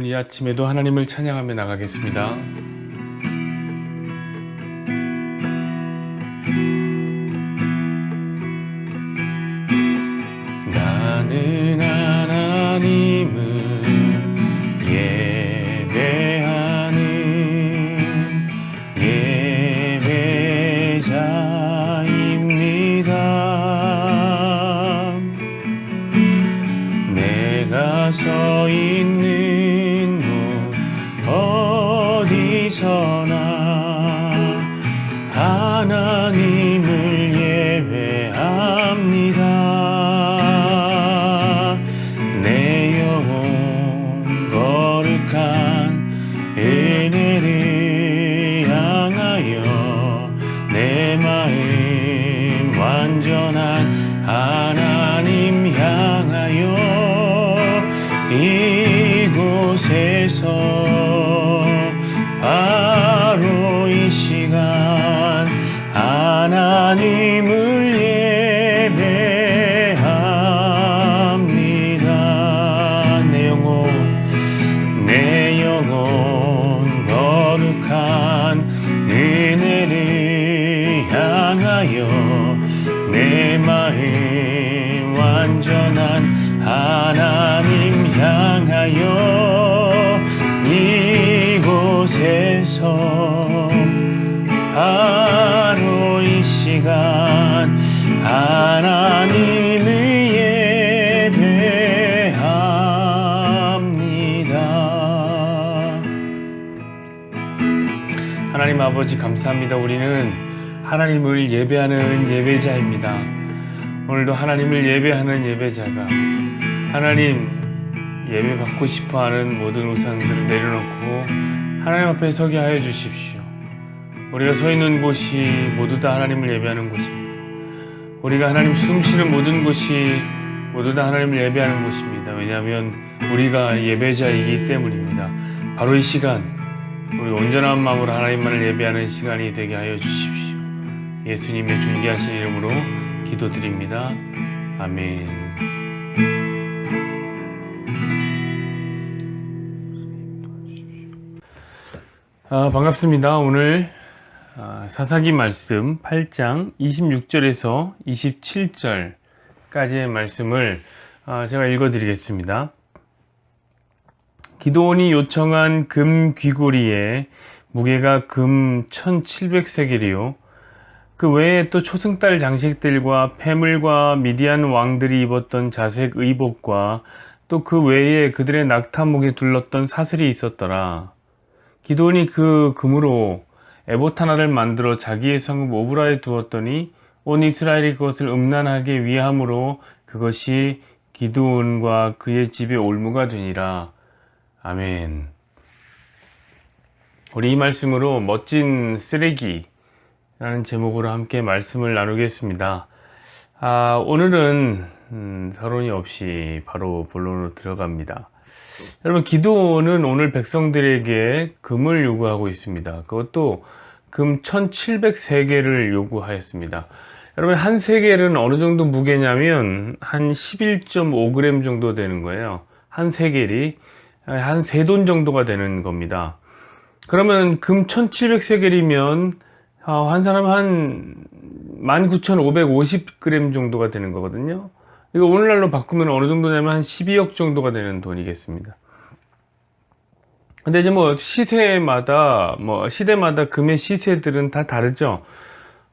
이 아침에도 하나님을 찬양하며 나가겠습니다. 나는 하나님을 예배하는 예배자입니다. 내가 서 있는 곳 어디서나 하나님을 예배합니다. 내 영혼 거룩한 은혜를 향하여 내 마음 완전한 하나님 향하여 이곳에서 바로 이 시간 하나님을 예배합니다. 내 영혼 거룩한 은혜를 향하여 내 마음 완전한 하나님 향하여 이곳에서 바로 이 시간 하나님을 예배합니다. 하나님 아버지 감사합니다. 우리는 하나님을 예배하는 예배자입니다. 오늘도 하나님을 예배하는 예배자가 하나님 예배받고 싶어하는 모든 우상들을 내려놓고 하나님 앞에 서게 하여 주십시오. 우리가 서 있는 곳이 모두 다 하나님을 예배하는 곳입니다. 우리가 하나님 숨쉬는 모든 곳이 모두 다 하나님을 예배하는 곳입니다. 왜냐하면 우리가 예배자이기 때문입니다. 바로 이 시간 우리 온전한 마음으로 하나님만을 예배하는 시간이 되게 하여 주십시오. 예수님의 존귀하신 이름으로 기도드립니다. 아멘. 반갑습니다. 오늘 사사기 말씀 8장 26절에서 27절까지의 말씀을 제가 읽어드리겠습니다. 기드온이 요청한 금 귀고리에 무게가 금 1700세겔이요 그 외에 또 초승달 장식들과 패물과 미디안 왕들이 입었던 자색 의복과 또 그 외에 그들의 낙타목에 둘렀던 사슬이 있었더라. 기드온이 그 금으로 에봇 하나를 만들어 자기의 성읍 오브라에 두었더니 온 이스라엘이 그것을 음란하게 위함으로 그것이 기드온과 그의 집의 올무가 되니라. 아멘. 우리 이 말씀으로 멋진 쓰레기 라는 제목으로 함께 말씀을 나누겠습니다. 오늘은 서론이 없이 바로 본론으로 들어갑니다. 여러분, 기드온은 오늘 백성들에게 금을 요구하고 있습니다. 그것도 금 1700세겔을 요구하였습니다. 여러분, 한 세겔은 어느 정도 무게냐면 한 11.5g 정도 되는 거예요. 한 세겔이 한 3돈 정도가 되는 겁니다. 그러면 금 1700세겔이면 한 사람 한 19,550g 정도가 되는 거거든요. 이거 오늘날로 바꾸면 어느 정도냐면 한 12억 정도가 되는 돈이겠습니다. 근데 이제 시대마다 금의 시세들은 다 다르죠.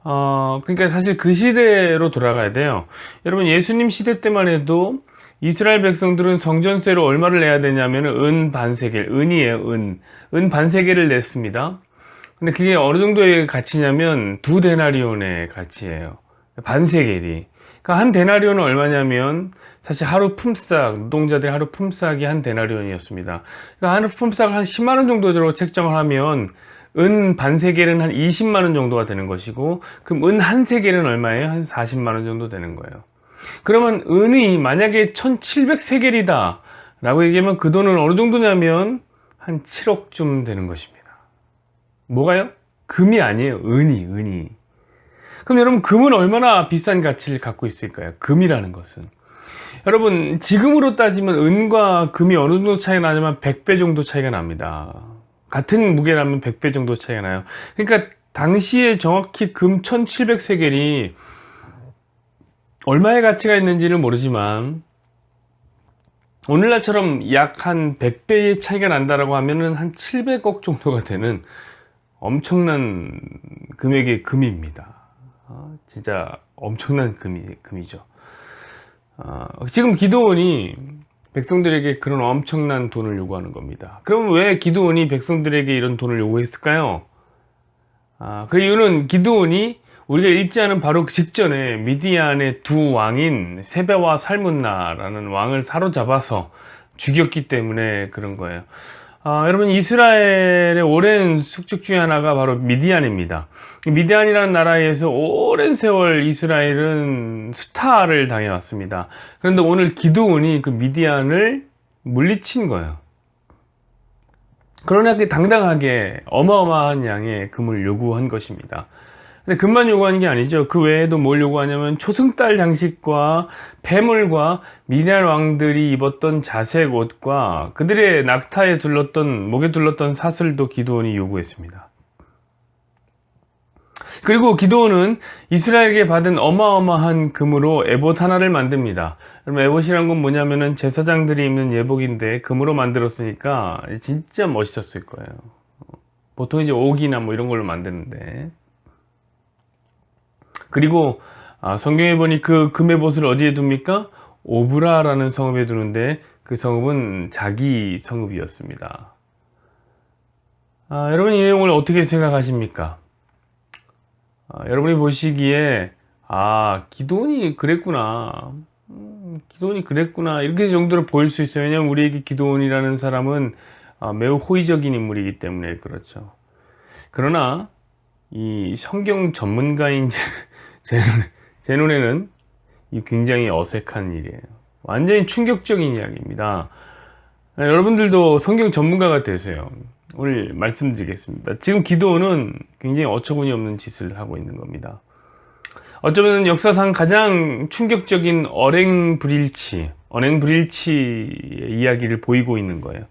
그러니까 사실 그 시대로 돌아가야 돼요. 여러분, 예수님 시대 때만 해도 이스라엘 백성들은 성전세로 얼마를 내야 되냐면 은 반세겔, 은이에요, 은 반세겔을 냈습니다. 근데 그게 어느 정도의 가치냐면 2데나리온의 가치예요. 반세겔이. 그러니까 한 데나리온은 얼마냐면 사실 하루 품삯, 노동자들의 하루 품삯이 한 데나리온이었습니다. 그러니까 하루 품삯을 한 10만 원 정도로 책정을 하면 은 반세겔은 한 20만 원 정도가 되는 것이고, 그럼 은 한 세겔은 얼마예요? 한 40만 원 정도 되는 거예요. 그러면 은이 만약에 1700세겔이다 라고 얘기하면 그 돈은 어느 정도냐면 한 7억쯤 되는 것입니다. 뭐가요? 금이 아니에요. 은이. 그럼 여러분, 금은 얼마나 비싼 가치를 갖고 있을까요? 금이라는 것은. 여러분, 지금으로 따지면 은과 금이 어느 정도 차이가 나냐면 100배 정도 차이가 납니다. 같은 무게라면 100배 정도 차이가 나요. 그러니까 당시에 정확히 금 1700세겔이 얼마의 가치가 있는지는 모르지만 오늘날처럼 약 한 100배의 차이가 난다라고 하면은 한 700억 정도가 되는 엄청난 금액의 금입니다. 진짜 엄청난 금이죠. 지금 기드온이 백성들에게 그런 엄청난 돈을 요구하는 겁니다. 그럼 왜 기드온이 백성들에게 이런 돈을 요구했을까요? 그 이유는 기드온이 우리가 읽지 않은 바로 그 직전에 미디안의 두 왕인 세베와 살문나라는 왕을 사로잡아서 죽였기 때문에 그런 거예요. 여러분, 이스라엘의 오랜 숙적 중에 하나가 바로 미디안입니다. 미디안이라는 나라에서 오랜 세월 이스라엘은 수탈을 당해왔습니다. 그런데 오늘 기드온이 그 미디안을 물리친 거예요. 그러나 그 당당하게 어마어마한 양의 금을 요구한 것입니다. 근데 금만 요구하는 게 아니죠. 그 외에도 뭘 요구하냐면 초승달 장식과 폐물과 미디안 왕들이 입었던 자색 옷과 그들의 낙타에 둘렀던, 목에 둘렀던 사슬도 기드온이 요구했습니다. 그리고 기드온은 이스라엘에게 받은 어마어마한 금으로 에봇 하나를 만듭니다. 그럼 에봇이란 건 뭐냐면은 제사장들이 입는 예복인데 금으로 만들었으니까 진짜 멋있었을 거예요. 보통 이제 옥이나 뭐 이런 걸로 만드는데. 그리고 성경에 보니 그 금의 봇을 어디에 둡니까? 오브라라는 성읍에 두는데 그 성읍은 자기 성읍이었습니다. 여러분, 이 내용을 어떻게 생각하십니까? 여러분이 보시기에 기드온이 그랬구나, 기드온이 그랬구나 이렇게 정도로 보일 수 있어요. 왜냐하면 우리에게 기드온이라는 사람은 매우 호의적인 인물이기 때문에 그렇죠. 그러나 이 성경 전문가인 제 눈에는 이 굉장히 어색한 일이에요. 완전히 충격적인 이야기입니다. 여러분들도 성경 전문가가 되세요. 오늘 말씀드리겠습니다. 지금 기드온은 굉장히 어처구니 없는 짓을 하고 있는 겁니다. 어쩌면 역사상 가장 충격적인 언행불일치의 이야기를 보이고 있는 거예요.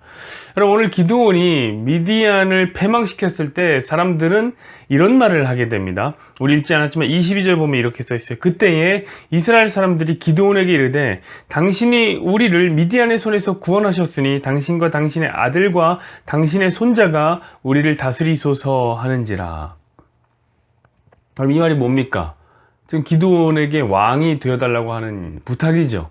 여러분, 오늘 기드온이 미디안을 패망시켰을 때 사람들은 이런 말을 하게 됩니다. 우리 읽지 않았지만 22절 보면 이렇게 써 있어요. 그때에 이스라엘 사람들이 기드온에게 이르되 당신이 우리를 미디안의 손에서 구원하셨으니 당신과 당신의 아들과 당신의 손자가 우리를 다스리소서 하는지라. 그럼 이 말이 뭡니까? 지금 기드온에게 왕이 되어달라고 하는 부탁이죠.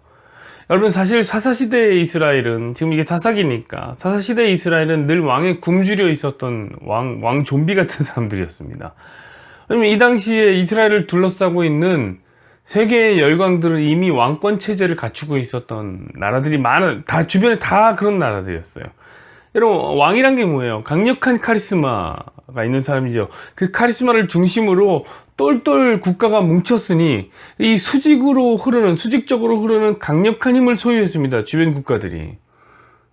여러분, 사실 사사시대의 이스라엘은, 지금 이게 사사기니까, 사사시대의 이스라엘은 늘 왕에 굶주려 있었던 왕 좀비 같은 사람들이었습니다. 왜냐면 이 당시에 이스라엘을 둘러싸고 있는 세계의 열강들은 이미 왕권 체제를 갖추고 있었던 나라들이 다 주변에 다 그런 나라들이었어요. 여러분, 왕이란 게 뭐예요? 강력한 카리스마가 있는 사람이죠. 그 카리스마를 중심으로 똘똘 국가가 뭉쳤으니 이 수직적으로 흐르는 강력한 힘을 소유했습니다. 주변 국가들이.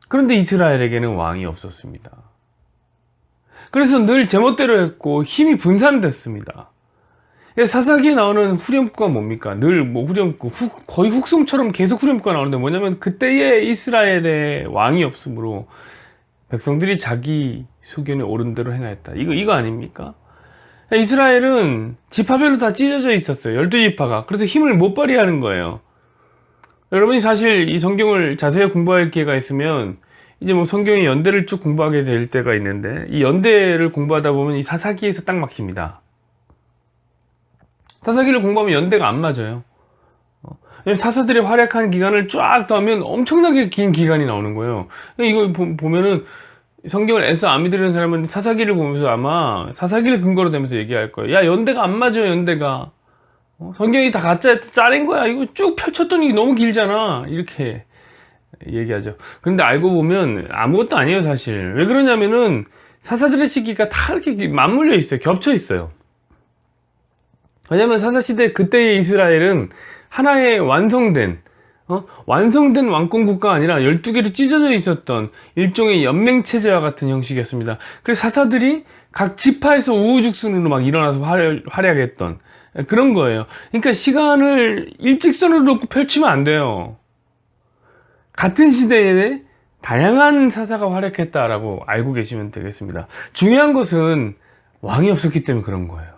그런데 이스라엘에게는 왕이 없었습니다. 그래서 늘 제멋대로 했고 힘이 분산됐습니다. 사사기에 나오는 후렴구가 뭡니까? 늘 후렴구, 거의 훅송처럼 계속 후렴구가 나오는데 뭐냐면 그때의 이스라엘의 왕이 없으므로 백성들이 자기 소견에 옳은 대로 행하였다. 이거 아닙니까? 이스라엘은 지파별로 다 찢어져 있었어요. 12지파가. 그래서 힘을 못 발휘하는 거예요. 여러분이 사실 이 성경을 자세히 공부할 기회가 있으면 이제 뭐 성경의 연대를 쭉 공부하게 될 때가 있는데 이 연대를 공부하다 보면 이 사사기에서 딱 막힙니다. 사사기를 공부하면 연대가 안 맞아요. 왜냐면 사사들의 활약한 기간을 쫙 더하면 엄청나게 긴 기간이 나오는 거예요. 이거 보면은 성경을 애써 안 믿으려는 사람은 사사기를 보면서 아마 사사기를 근거로 대면서 얘기할 거예요. 야, 연대가 안 맞아요, 연대가. 성경이 다 가짜 짜낸 거야. 이거 쭉 펼쳤더니 너무 길잖아. 이렇게 얘기하죠. 근데 알고 보면 아무것도 아니에요, 사실. 왜 그러냐면은 사사들의 시기가 다 이렇게 맞물려 있어요. 겹쳐 있어요. 왜냐면 사사시대 그때의 이스라엘은 하나의 완성된 왕권 국가가 아니라 12개로 찢어져 있었던 일종의 연맹체제와 같은 형식이었습니다. 그래서 사사들이 각 지파에서 우후죽순으로 막 일어나서 활약했던 그런 거예요. 그러니까 시간을 일직선으로 놓고 펼치면 안 돼요. 같은 시대에 다양한 사사가 활약했다라고 알고 계시면 되겠습니다. 중요한 것은 왕이 없었기 때문에 그런 거예요.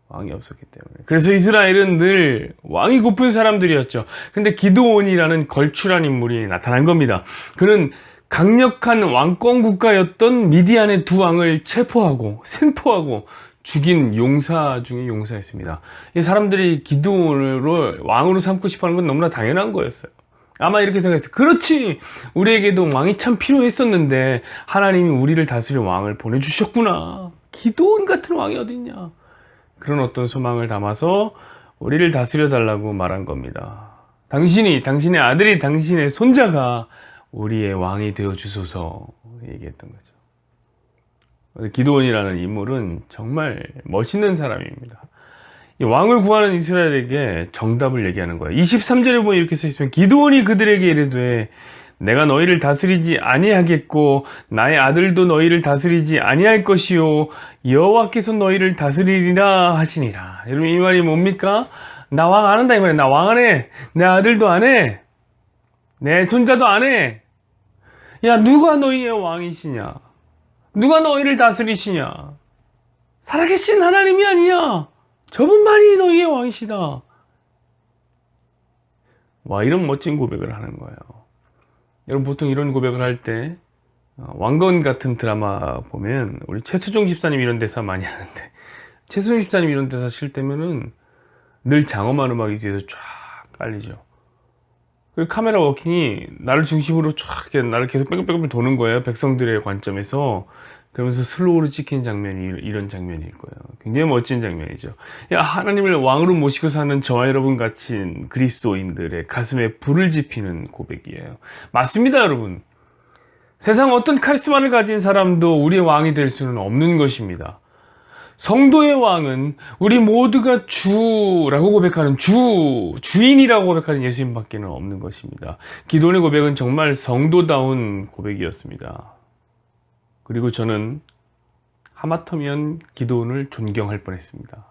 왕이 없었기 때문에. 그래서 이스라엘은 늘 왕이 고픈 사람들이었죠. 근데 기드온이라는 걸출한 인물이 나타난 겁니다. 그는 강력한 왕권 국가였던 미디안의 두 왕을 체포하고 생포하고 죽인 용사 중에 용사였습니다. 이 사람들이 기드온을 왕으로 삼고 싶어하는 건 너무나 당연한 거였어요. 아마 이렇게 생각했어요. 그렇지, 우리에게도 왕이 참 필요했었는데 하나님이 우리를 다스릴 왕을 보내주셨구나. 기드온 같은 왕이 어딨냐. 그런 어떤 소망을 담아서 우리를 다스려 달라고 말한 겁니다. 당신의 아들이, 당신의 손자가 우리의 왕이 되어 주소서 얘기했던 거죠. 기드온이라는 인물은 정말 멋있는 사람입니다. 이 왕을 구하는 이스라엘에게 정답을 얘기하는 거예요. 23절에 보면 이렇게 써 있으면, 기드온이 그들에게 이르되 내가 너희를 다스리지 아니하겠고 나의 아들도 너희를 다스리지 아니할 것이요 여호와께서 너희를 다스리리라 하시니라. 여러분, 이 말이 뭡니까? 나 왕 안 한다 이 말이야. 나 왕 안 해. 내 아들도 안 해. 내 손자도 안 해. 야, 누가 너희의 왕이시냐? 누가 너희를 다스리시냐? 살아계신 하나님이 아니냐? 저분만이 너희의 왕이시다. 와, 이런 멋진 고백을 하는 거예요. 여러분, 보통 이런 고백을 할 때 왕건 같은 드라마 보면 우리 최수종 집사님 이런 대사 많이 하는데, 최수종 집사님 이런 대사 실 때면은 늘 장엄한 음악이 뒤에서 쫙 깔리죠. 그리고 카메라 워킹이 나를 중심으로 쫙 나를 계속 뺑글뺑글 도는 거예요. 백성들의 관점에서. 그러면서 슬로우로 찍힌 장면이 이런 장면일 거예요. 굉장히 멋진 장면이죠. 야, 하나님을 왕으로 모시고 사는 저와 여러분 같은 그리스도인들의 가슴에 불을 지피는 고백이에요. 맞습니다, 여러분. 세상 어떤 카리스마를 가진 사람도 우리의 왕이 될 수는 없는 것입니다. 성도의 왕은 우리 모두가 주라고 고백하는 주인이라고 고백하는 예수님밖에 없는 것입니다. 기도원의 고백은 정말 성도다운 고백이었습니다. 그리고 저는 하마터면 기도원을 존경할 뻔했습니다.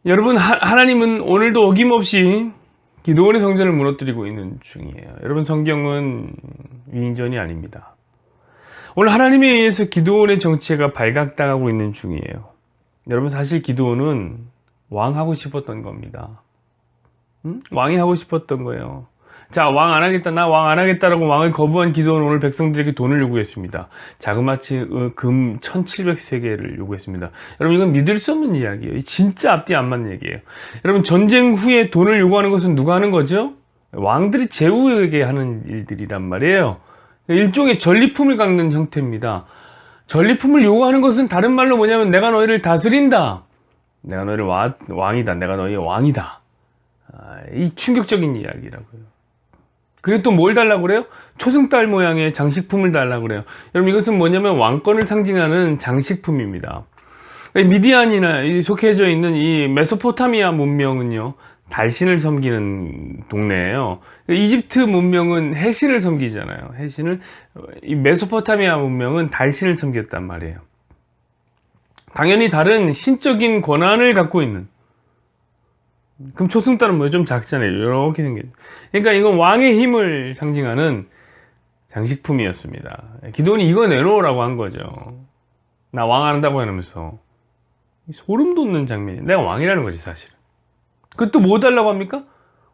여러분, 하나님은 오늘도 어김없이 기도원의 성전을 무너뜨리고 있는 중이에요. 여러분, 성경은 위인전이 아닙니다. 오늘 하나님에 의해서 기드온의 정체가 발각당하고 있는 중이에요. 여러분, 사실 기드온은 왕하고 싶었던 겁니다. 왕이 하고 싶었던 거예요. 자, 왕 안 하겠다, 나 왕 안 하겠다라고 왕을 거부한 기드온은 오늘 백성들에게 돈을 요구했습니다. 자그마치 금 1700세겔을 요구했습니다. 여러분, 이건 믿을 수 없는 이야기예요. 진짜 앞뒤 안 맞는 얘기예요. 여러분, 전쟁 후에 돈을 요구하는 것은 누가 하는 거죠? 왕들이 제후에게 하는 일들이란 말이에요. 일종의 전리품을 깎는 형태입니다. 전리품을 요구하는 것은 다른 말로 뭐냐면, 내가 너희를 다스린다. 내가 너희를 왕이다. 내가 너희의 왕이다. 이 충격적인 이야기라고요. 그리고 또 뭘 달라고 그래요? 초승달 모양의 장식품을 달라고 그래요. 여러분, 이것은 뭐냐면 왕권을 상징하는 장식품입니다. 미디안이나 속해져 있는 이 메소포타미아 문명은요, 달신을 섬기는 동네예요. 이집트 문명은 해신을 섬기잖아요. 이 메소포타미아 문명은 달신을 섬겼단 말이에요. 당연히 다른 신적인 권한을 갖고 있는. 그럼 초승달은 뭐예요? 좀 작잖아요. 이렇게 생긴. 그러니까 이건 왕의 힘을 상징하는 장식품이었습니다. 기드온이 이거 내놓으라고 한 거죠. 나 왕 안 한다고 하면서. 소름 돋는 장면이에요. 내가 왕이라는 거지, 사실은. 그것도 뭐 달라고 합니까?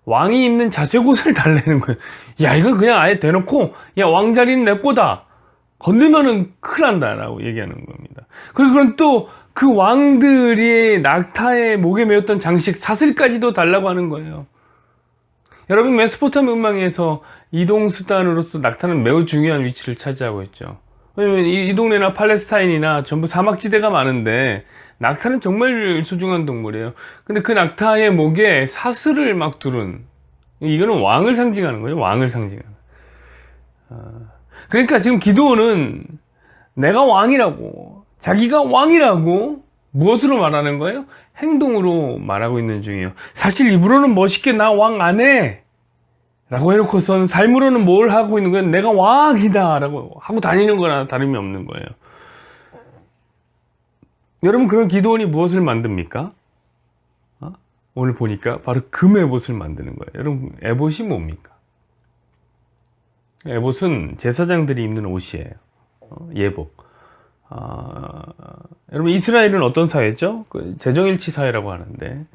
왕이 입는 자색옷을 달라는 거예요. 야, 이거 그냥 아예 대놓고, 야, 왕자리는 내 거다. 건들면은 큰일 난다라고 얘기하는 겁니다. 그리고 또 그 왕들이 낙타의 목에 메었던 장식, 사슬까지도 달라고 하는 거예요. 여러분, 메소포타미아 문명에서 이동수단으로서 낙타는 매우 중요한 위치를 차지하고 있죠. 왜냐면 이 동네나 팔레스타인이나 전부 사막지대가 많은데, 낙타는 정말 소중한 동물이에요. 근데 그 낙타의 목에 사슬을 막 두른, 이거는 왕을 상징하는 거예요. 왕을 상징하는. 그러니까 지금 기드온은 내가 왕이라고, 자기가 왕이라고 무엇으로 말하는 거예요? 행동으로 말하고 있는 중이에요. 사실 입으로는 멋있게 나 왕 안 해 라고 해놓고선 삶으로는 뭘 하고 있는 거예요? 내가 왕이다 라고 하고 다니는 거나 다름이 없는 거예요. 여러분, 그런 기드온이 무엇을 만듭니까? 오늘 보니까 바로 금 에봇을 만드는 거예요. 여러분, 에봇이 뭡니까? 에봇은 제사장들이 입는 옷이에요. 예복. 여러분 이스라엘은 어떤 사회죠? 재정일치 사회라고 하는데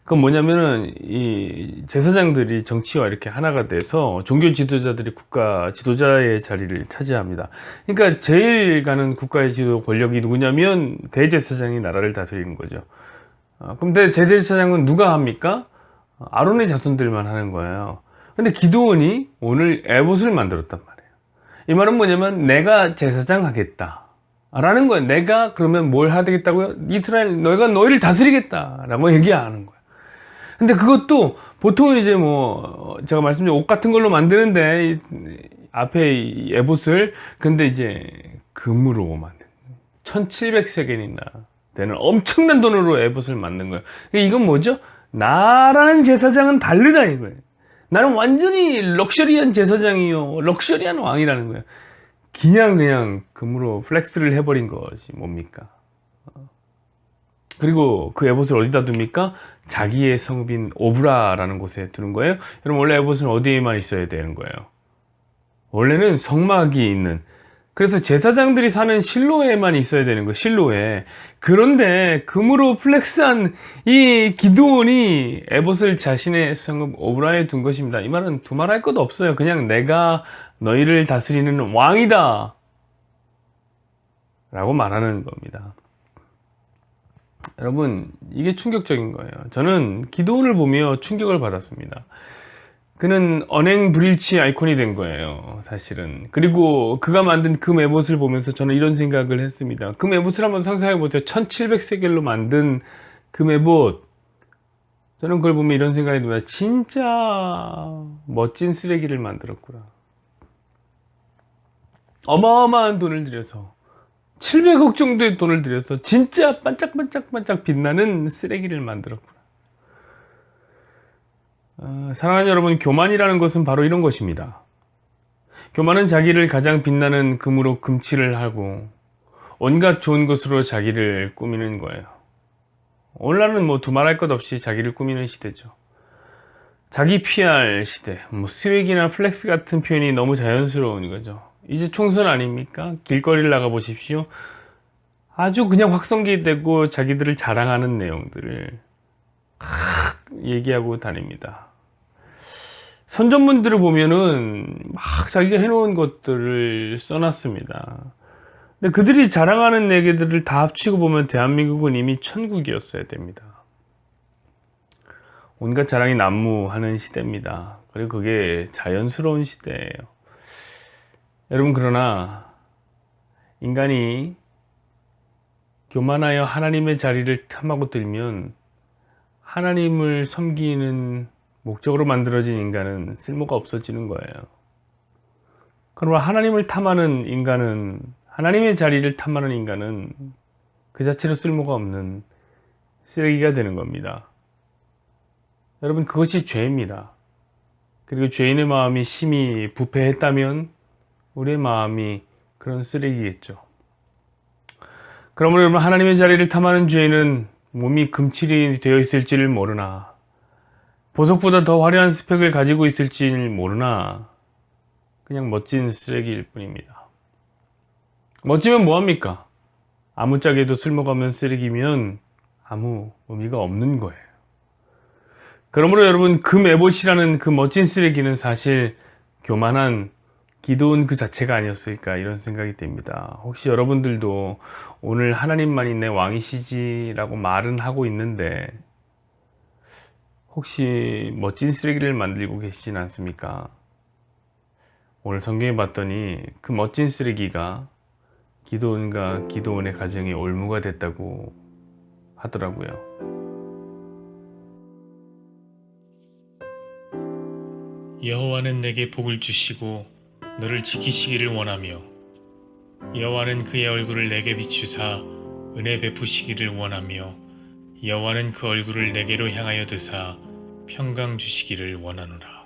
그건 뭐냐면은 이 제사장들이 정치와 이렇게 하나가 돼서 종교 지도자들이 국가 지도자의 자리를 차지합니다. 그러니까 제일 가는 국가의 지도 권력이 누구냐면 대제사장이 나라를 다스리는 거죠. 그럼 대제사장은 누가 합니까? 아론의 자손들만 하는 거예요. 근데 기드온이 오늘 에봇을 만들었단 말이에요. 이 말은 뭐냐면 내가 제사장 하겠다 라는 거예요. 내가 그러면 뭘 하겠다고요? 이스라엘 너희가 너희를 다스리겠다 라고 얘기하는 거예요. 근데 그것도 보통 이제 뭐 제가 말씀드린 옷 같은 걸로 만드는데 앞에 이 에봇을 근데 이제 금으로 만든 1700세겔이나 되는 엄청난 돈으로 에봇을 만든 거예요. 이건 뭐죠? 나라는 제사장은 다르다 이거예요. 나는 완전히 럭셔리한 제사장이요 럭셔리한 왕이라는 거예요. 그냥 금으로 플렉스를 해버린 것이 뭡니까? 그리고 그 에봇을 어디다 둡니까? 자기의 성읍인 오브라라는 곳에 두는 거예요. 여러분 원래 에봇은 어디에만 있어야 되는 거예요? 원래는 성막이 있는, 그래서 제사장들이 사는 실로에만 있어야 되는 거예요. 실로에. 그런데 금으로 플렉스한 이 기드온이 에봇을 자신의 성읍 오브라에 둔 것입니다. 이 말은 두말할 것 없어요. 그냥 내가 너희를 다스리는 왕이다 라고 말하는 겁니다. 여러분 이게 충격적인 거예요. 저는 기드온을 보며 충격을 받았습니다. 그는 언행불일치 아이콘이 된 거예요 사실은. 그리고 그가 만든 금 에봇을 보면서 저는 이런 생각을 했습니다. 금 에봇을 한번 상상해 보세요. 1700세겔로 만든 금 에봇. 저는 그걸 보면 이런 생각이 듭니다. 진짜 멋진 쓰레기를 만들었구나. 어마어마한 돈을 들여서 700억 정도의 돈을 들여서 진짜 반짝반짝 빛나는 쓰레기를 만들었구나. 사랑하는 여러분, 교만이라는 것은 바로 이런 것입니다. 교만은 자기를 가장 빛나는 금으로 금칠을 하고 온갖 좋은 것으로 자기를 꾸미는 거예요. 오늘날은 뭐 두말할 것 없이 자기를 꾸미는 시대죠. 자기 PR 시대, 스웩이나 플렉스 같은 표현이 너무 자연스러운 거죠. 이제 총선 아닙니까? 길거리를 나가 보십시오. 아주 그냥 확성기되고 자기들을 자랑하는 내용들을 얘기하고 다닙니다. 선전문들을 보면은 막 자기가 해놓은 것들을 써놨습니다. 근데 그들이 자랑하는 얘기들을 다 합치고 보면 대한민국은 이미 천국이었어야 됩니다. 온갖 자랑이 난무하는 시대입니다. 그리고 그게 자연스러운 시대예요. 여러분, 그러나 인간이 교만하여 하나님의 자리를 탐하고 들면 하나님을 섬기는 목적으로 만들어진 인간은 쓸모가 없어지는 거예요. 그러나 하나님을 탐하는 인간은, 하나님의 자리를 탐하는 인간은 그 자체로 쓸모가 없는 쓰레기가 되는 겁니다. 여러분, 그것이 죄입니다. 그리고 죄인의 마음이 심히 부패했다면 우리의 마음이 그런 쓰레기겠죠. 그러므로 여러분, 하나님의 자리를 탐하는 죄인은 몸이 금칠이 되어 있을지를 모르나, 보석보다 더 화려한 스펙을 가지고 있을지를 모르나 그냥 멋진 쓰레기일 뿐입니다. 멋지면 뭐합니까? 아무짝에도 쓸모가 없는 쓰레기면 아무 의미가 없는 거예요. 그러므로 여러분, 금 에봇이라는 그 멋진 쓰레기는 사실 교만한 기드온 그 자체가 아니었을까, 이런 생각이 듭니다. 혹시 여러분들도 오늘 하나님만이 내 왕이시지 라고 말은 하고 있는데 혹시 멋진 쓰레기를 만들고 계시진 않습니까? 오늘 성경에 봤더니 그 멋진 쓰레기가 기드온과 기드온의 가정이 올무가 됐다고 하더라고요. 여호와는 내게 복을 주시고 너를 지키시기를 원하며, 여호와는 그의 얼굴을 내게 비추사 은혜 베푸시기를 원하며, 여호와는 그 얼굴을 내게로 향하여 드사 평강 주시기를 원하노라.